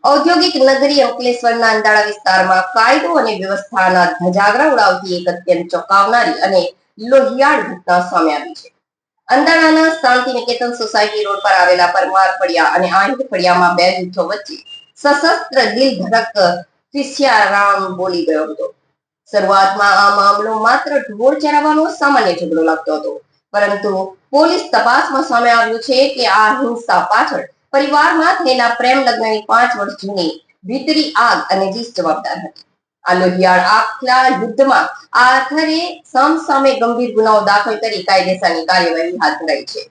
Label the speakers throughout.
Speaker 1: ઔદ્યોગિક નગરી અંકલેશ્વરના અંદાળા વિસ્તારમાં કાયદો અને વ્યવસ્થાના ધજાગરા ઉડાવતી એક અત્યંત ચોંકાવનારી અને લોહિયાળ ઘટના સામે આવી છે. અંદાળાના શાંતિ નિકેતન સોસાયટી રોડ પર આવેલા પરમાર ફળિયા અને આહિર ફળિયામાં બે જૂથો વચ્ચે સશસ્ત્ર દિલ ધડક ફિસિયારામ બોલી ગયો હતો. શરૂઆતમાં આ મામલો માત્ર ઢોર ચરાવવાનો સામાન્ય ઝઘડો લાગતો હતો, પરંતુ પોલીસ તપાસમાં સામે આવ્યું છે કે આ હિંસા પાછળ પરિવારમાં થયેલા પ્રેમ લગ્નની 5 વર્ષ જૂની ભીતરી આગ અને રીસ જવાબદાર હતી. આ લોહિયાળ આખલા યુદ્ધમાં આખરે સામે ગંભીર ગુનાઓ દાખલ કરી કાયદેસરની કાર્યવાહી હાથ ધરાઈ છે.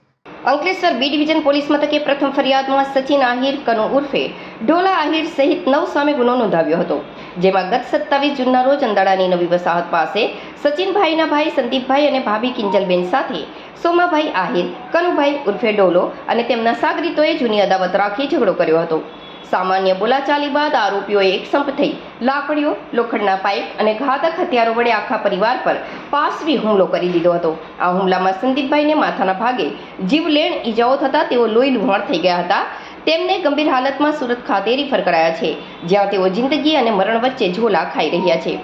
Speaker 1: અંકલેશ્વર બી ડિવિઝન પોલીસ મથકે પ્રથમ ફરિયાદમાં સચિન આહિર કનુ ઉર્ફે ઢોલા આહિર સહિત 9 સામે ગુનો નોંધાવ્યો હતો, જેમાં ગત 27 જૂનના રોજ અંદાળાની નવી વસાહત પાસે સચિનભાઈના ભાઈ સંદીપભાઈ અને ભાભી કિંજલબેન સાથે સોમાભાઈ આહિર, કનુભાઈ ઉર્ફે ડોલો અને તેમના સાગરીતોએ જૂની અદાવત રાખી ઝઘડો કર્યો હતો. સામાન્ય બોલાચાલી બાદ આરોપીઓએ એકસંપ થઈ લાકડીઓ, લોખંડના પાઇપ અને ઘાતક હથિયારો વડે આખા પરિવાર પર પાશવી હુમલો કરી દીધો હતો. આ હુમલામાં સંદીપભાઈને માથાના ભાગે જીવલેણ ઈજાઓ થતા તેઓ લોહી લુહાણ થઈ ગયા હતા. તેમને ગંભીર હાલતમાં સુરત ખાતે રિફર કરાયા છે, જ્યાં તેઓ જિંદગી અને મરણ વચ્ચે ઝોલા ખાઈ રહ્યા છે.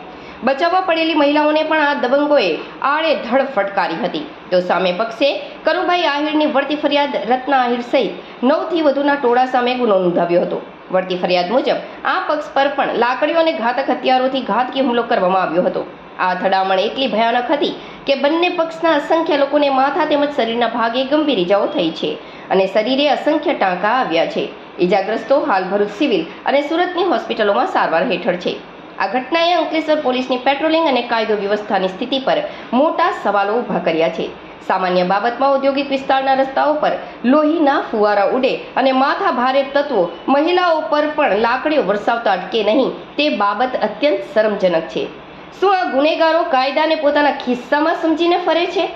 Speaker 1: બચાવવા પડેલી મહિલાઓને પણ આ દબંગોએ આડેધડ ફટકારી હતી. તો સામે પક્ષે કનુભાઈ આહિરની વળતી ફરિયાદ રત્ના આહિર સહિત 9 થી વધુના ટોળા સામે ગુનો નોંધાવ્યો હતો. વળતી ફરિયાદ મુજબ આ પક્ષ પર પણ લાકડીઓ અને ઘાતક હથિયારોથી ઘાતકી હુમલો કરવામાં આવ્યો હતો. આ અથડામણ એટલી ભયાનક હતી કે બંને પક્ષના અસંખ્ય લોકોને માથા તેમજ શરીરના ભાગે ગંભીર ઈજાઓ થઈ છે અને શરીરે અસંખ્ય ટાંકા આવ્યા છે. ઈજાગ્રસ્તો હાલ ભરૂચ સિવિલ અને સુરતની હોસ્પિટલોમાં સારવાર હેઠળ છે. આ ઘટનાએ અંકલેશ્વર પોલીસની પેટ્રોલિંગ અને કાયદો વ્યવસ્થાની સ્થિતિ પર મોટા સવાલો ઊભા કર્યા છે. સામાન્ય બાબતમાં ઔદ્યોગિક વિસ્તારના રસ્તાઓ પર લોહીના ફુવારા ઉડે અને માથા ભારે તત્વો મહિલાઓ પર પણ લાકડીઓ વરસાવતા અટકે નહીં, તે બાબત અત્યંત શરમજનક છે. શું આ ગુનેગારો કાયદાને પોતાના ખિસ્સામાં સમજીને ફરે છે?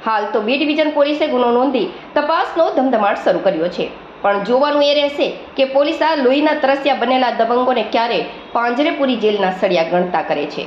Speaker 1: હાલ તો બી ડિવિઝન પોલીસે ગુનો નોંધી તપાસનો ધમધમાટ શરૂ કર્યો છે, પણ જોવાનું એ રહેશે કે પોલીસ આ લોહીના તરસ્યા બનેલા દબંગોને ક્યારે પાંજરે પૂરી જેલના સળિયા ગણતા કરે છે.